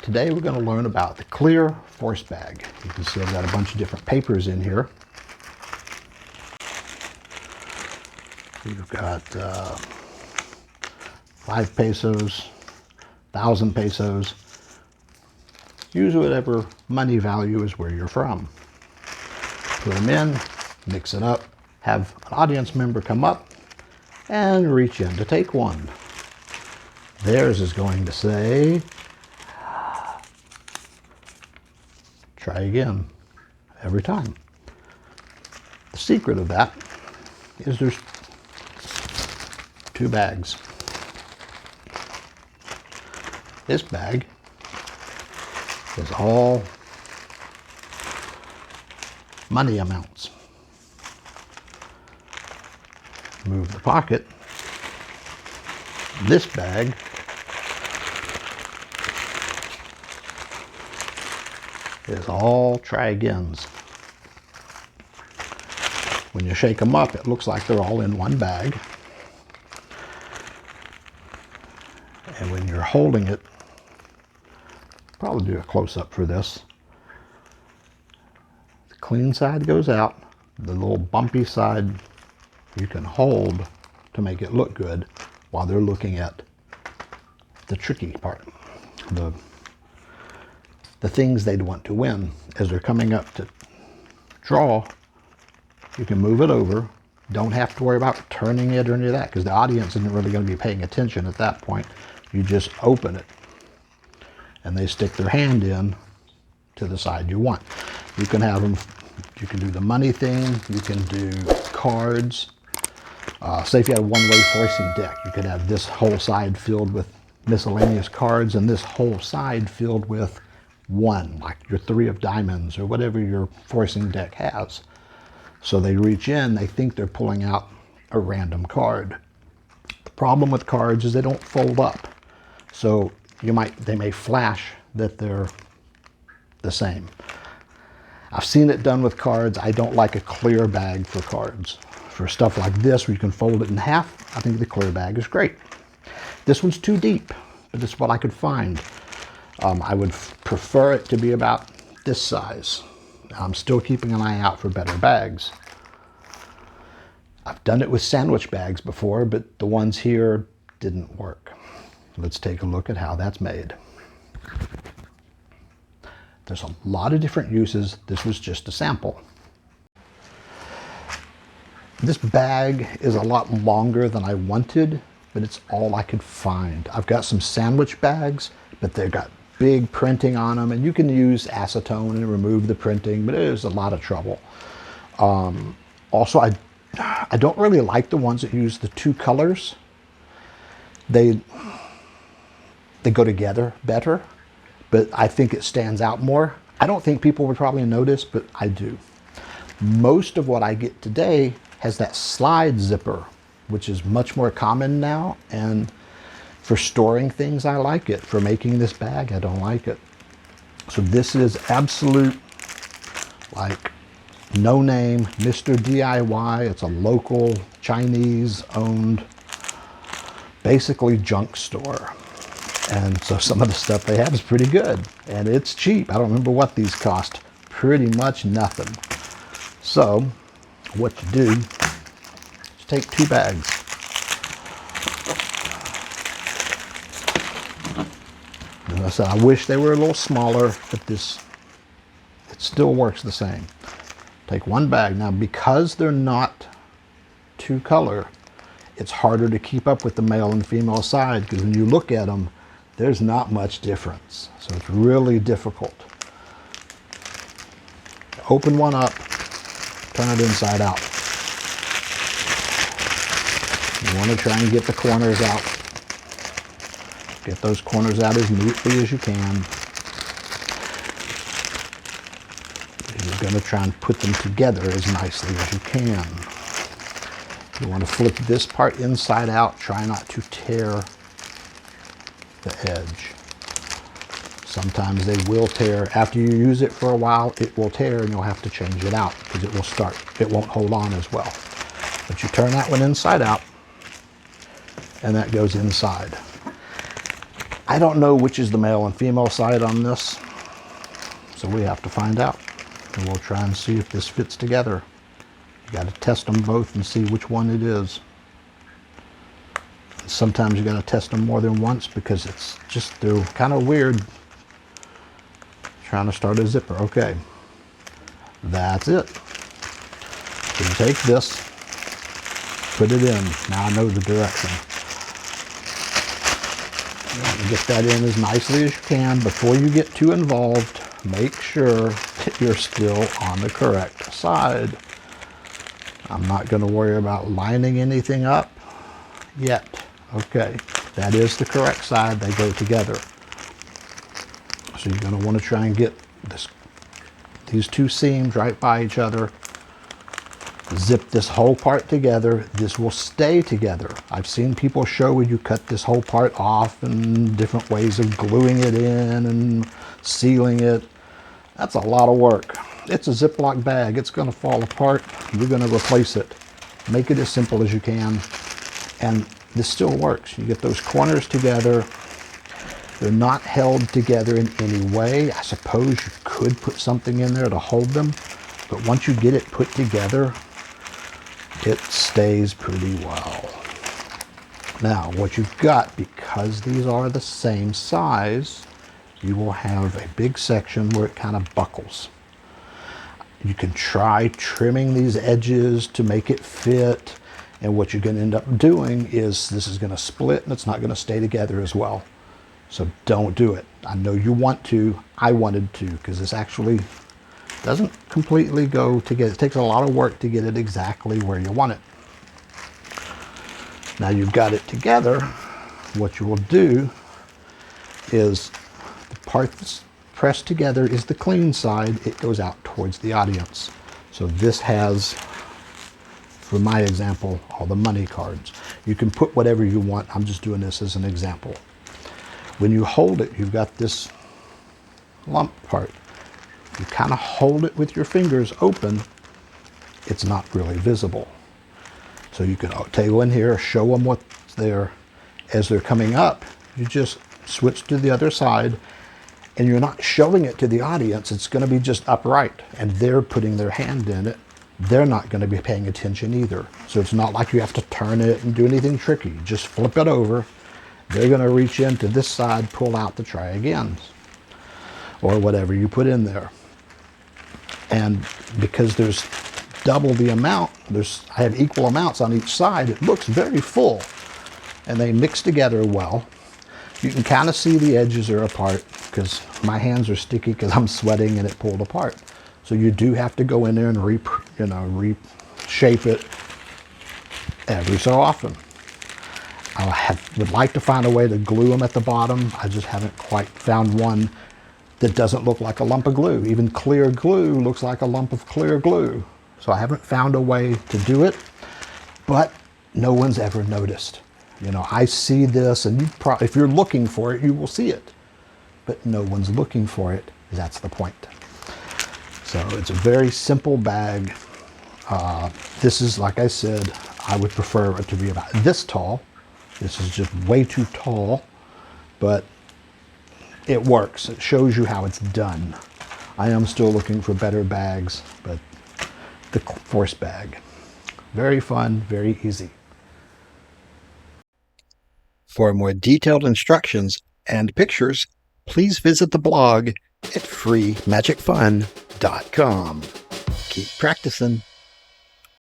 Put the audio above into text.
Today we're going to learn about the clear force bag. You can see I've got a bunch of different papers in here. You've got 5 pesos, 1,000 pesos. Use whatever money value is where you're from. Put them in, mix it up, have an audience member come up and reach in to take one. Theirs is going to say, try again, every time. The secret of that is there's 2 bags. This bag is all money amounts. Move the pocket. This bag is all try agains. When you shake them up, it looks like they're all in one bag. And when you're holding it, probably do a close-up for this. The clean side goes out. The little bumpy side you can hold to make it look good while they're looking at the tricky part. The things they'd want to win. As they're coming up to draw, you can move it over. Don't have to worry about turning it or any of that, because the audience isn't really going to be paying attention at that point. You just open it and they stick their hand in to the side you want. You can have them, you can do the money thing, you can do cards. Say if you had a one-way forcing deck, you could have this whole side filled with miscellaneous cards and this whole side filled with one, like your 3 of diamonds or whatever your forcing deck has. So they reach in, they think they're pulling out a random card. The problem with cards is they don't fold up. So they may flash that they're the same. I've seen it done with cards. I don't like a clear bag for cards. For stuff like this where you can fold it in half, I think the clear bag is great. This one's too deep, but this is what I could find. I would prefer it to be about this size. I'm still keeping an eye out for better bags. I've done it with sandwich bags before, but the ones here didn't work. Let's take a look at how that's made. There's a lot of different uses. This was just a sample. This bag is a lot longer than I wanted, but it's all I could find. I've got some sandwich bags, but they've got big printing on them, and you can use acetone and remove the printing, but it is a lot of trouble. Also, I don't really like the ones that use the 2 colors. They go together better, but I think it stands out more. I don't think people would probably notice, but I do. Most of what I get today has that slide zipper, which is much more common now, and for storing things, I like it. For making this bag, I don't like it. So this is absolute, like, no name, Mr. DIY. It's a local Chinese-owned, basically junk store. And so some of the stuff they have is pretty good. And it's cheap. I don't remember what these cost. Pretty much nothing. So what you do is take 2 bags. And I said, I wish they were a little smaller, but it still works the same. Take 1 bag. Now, because they're not 2 color, it's harder to keep up with the male and female side, because when you look at them, there's not much difference. So it's really difficult. Open one up, turn it inside out. You want to try and get the corners out. Get those corners out as neatly as you can. You're going to try and put them together as nicely as you can. You want to flip this part inside out. Try not to tear the edge. Sometimes they will tear. After you use it for a while, it will tear and you'll have to change it out because it won't hold on as well. But you turn that one inside out and that goes inside. I don't know which is the male and female side on this, so we have to find out. And we'll try and see if this fits together. You got to test them both and see which one it is. Sometimes you got to test them more than once because it's just, they're kind of weird. Trying to start a zipper. Okay, that's it. So you take this, put it in. Now I know the direction. You get that in as nicely as you can. Before you get too involved, make sure that you're still on the correct side. I'm not going to worry about lining anything up yet. Okay, that is the correct side. They go together. So you're going to want to try and get these two seams right by each other. Zip this whole part together. This will stay together. I've seen people show where you cut this whole part off and different ways of gluing it in and sealing it. That's a lot of work. It's a Ziploc bag. It's going to fall apart. You're going to replace it. Make it as simple as you can. And this still works. You get those corners together. They're not held together in any way. I suppose you could put something in there to hold them. But once you get it put together, it stays pretty well. Now, what you've got, because these are the same size, you will have a big section where it kind of buckles. You can try trimming these edges to make it fit, and what you're going to end up doing is this is going to split and it's not going to stay together as well. So don't do it. I know you want to. I wanted to, because this actually doesn't completely go together. It takes a lot of work to get it exactly where you want it. Now you've got it together. What you will do is the part that's pressed together is the clean side. It goes out towards the audience. So this has, for my example, all the money cards. You can put whatever you want. I'm just doing this as an example. When you hold it, you've got this lump part. You kind of hold it with your fingers open. It's not really visible. So you can go in here, show them what's there. As they're coming up, you just switch to the other side, and you're not showing it to the audience. It's going to be just upright, and they're putting their hand in it. They're not going to be paying attention either. So it's not like you have to turn it and do anything tricky. Just flip it over. They're going to reach into this side, pull out to try again, or whatever you put in there. And because there's double the amount, I have equal amounts on each side, it looks very full, and they mix together well. You can kind of see the edges are apart because my hands are sticky because I'm sweating and it pulled apart. So you do have to go in there and reshape it every so often. I would like to find a way to glue them at the bottom. I just haven't quite found one that doesn't look like a lump of glue. Even clear glue looks like a lump of clear glue. So I haven't found a way to do it, but no one's ever noticed. You know, I see this, and if you're looking for it, you will see it. But no one's looking for it. That's the point. So it's a very simple bag. This is, like I said, I would prefer it to be about this tall. This is just way too tall, but it works. It shows you how it's done. I am still looking for better bags, but the force bag. Very fun, very easy. For more detailed instructions and pictures, please visit the blog at FreeMagicFun.com. Keep practicing.